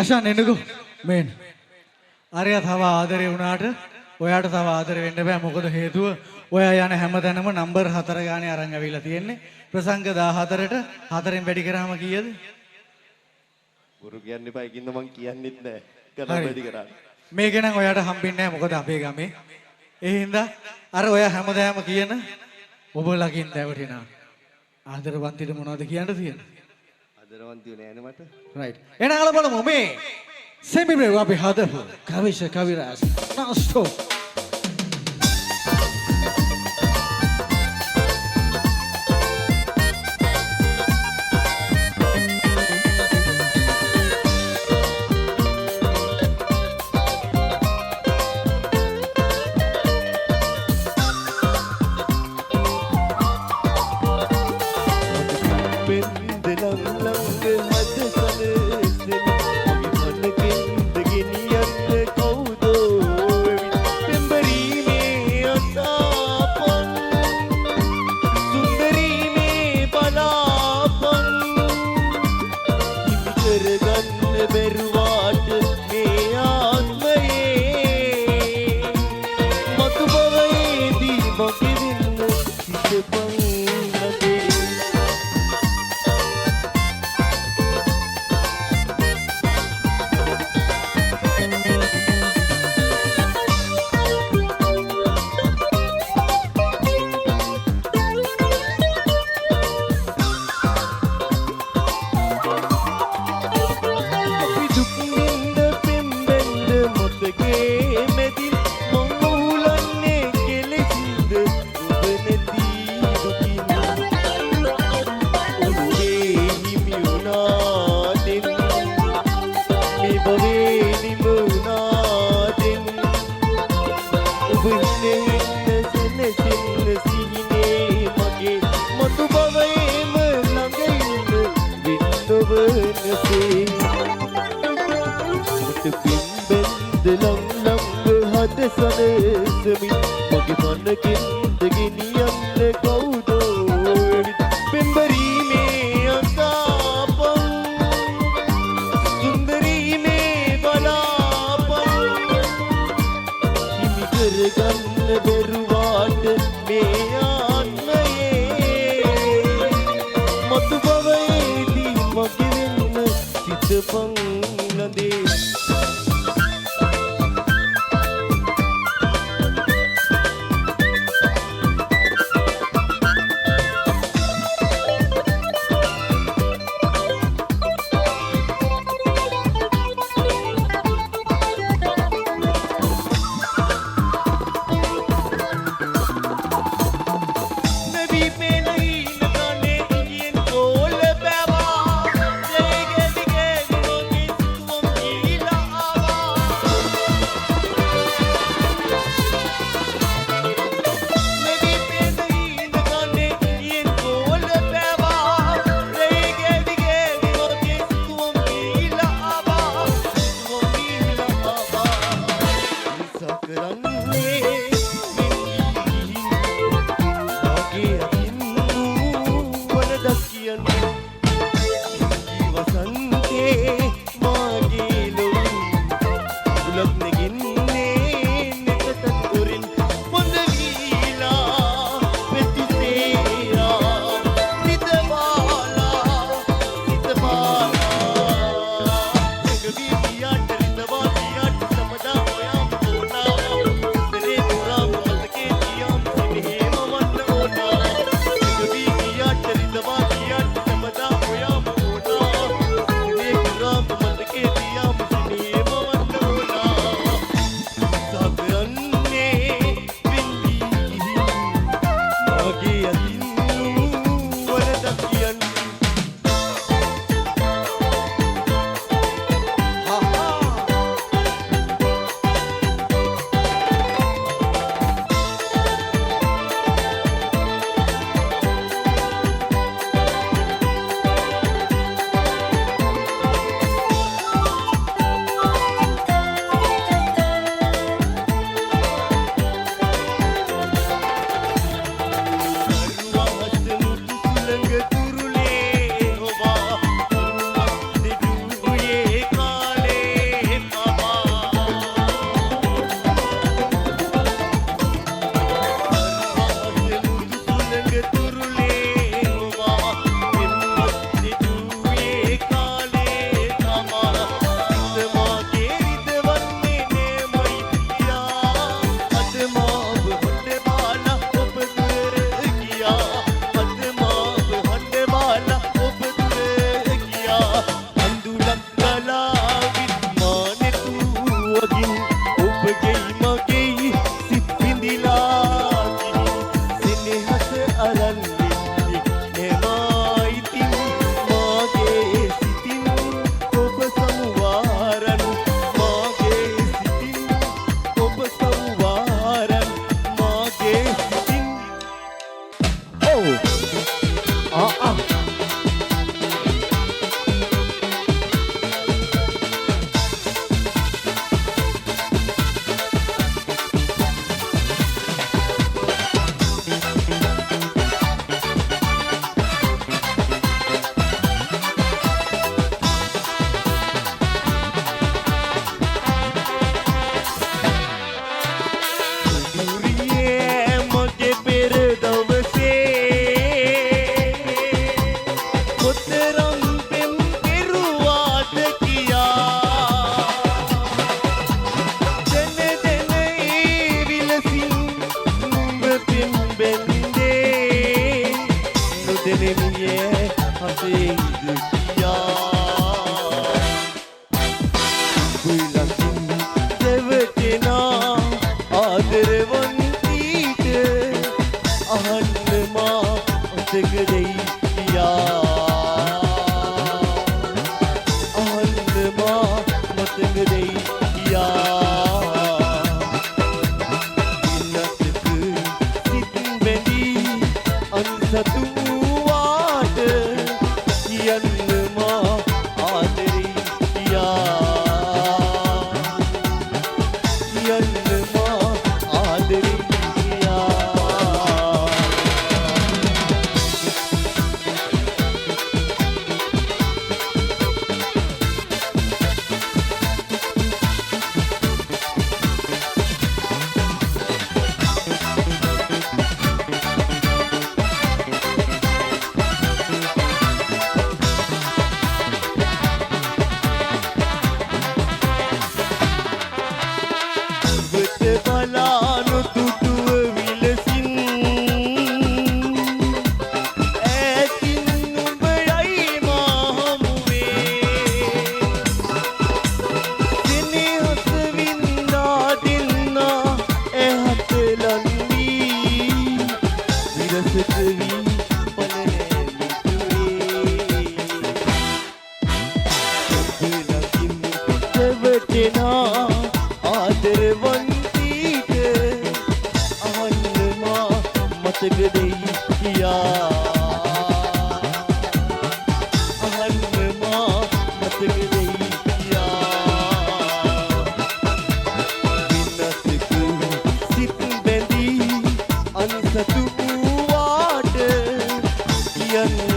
අෂාන් එන්නකෝ මේන්. අරයා තව ආදරේ වුණාට ඔයාට තව ආදරේ වෙන්න බෑ. මොකද හේතුව ඔයා යන හැමතැනම නම්බර් 4 ගානේ අරන් ඇවිල්ලා තියෙන්නේ. ප්‍රසංග 14ට 4ෙන් වැඩි කරාම කීයද? ගුරු කියන්න එපා. ඒකින්ද මං කියන්නෙත් නෑ. ගණන් වැඩි කරා. මේක නම් ඔයාට හම්බෙන්නේ නැහැ. මොකද අපේ ගමේ. ඒ හින්දා අර ඔයා හැමදාම කියන ඔබලකින් දැවටිනා. ආදරවන්තිට මොනවද කියන්න තියෙන්නේ? ආදරවන්තිය නෑනේ මට. රයිට්. එහෙනම් අහලා බලමු මේ සෙමිබ්‍රේ අපි හදපු කවිෂ කවිරාජ් නස්ටෝ. Gila මතක දෙයි කියා අහන්න මා මතක දෙයි කියා ඉන්නතක සිත් බැඳී අන්සතු වාට කියන්න මා ආදරේ කියා කියන්න මා ආදරේ කියා ඔබට බලානු දුටුව විලසින් ඈතින් නුඹයයි මා හමුවේ සෙනෙහස වින්දා දෙන්නා ඇහත ලන් වී විරසට වී පලනෑ මිතුවේ ඔබ ළඟින් රැවටෙනා ආදරවන්තීට අහන්න මා මතක දෙයි කියා අහන්න මා මතක දෙයි කියා වින්නතක සිත් බැඳී අන්සතු වාට කියන්න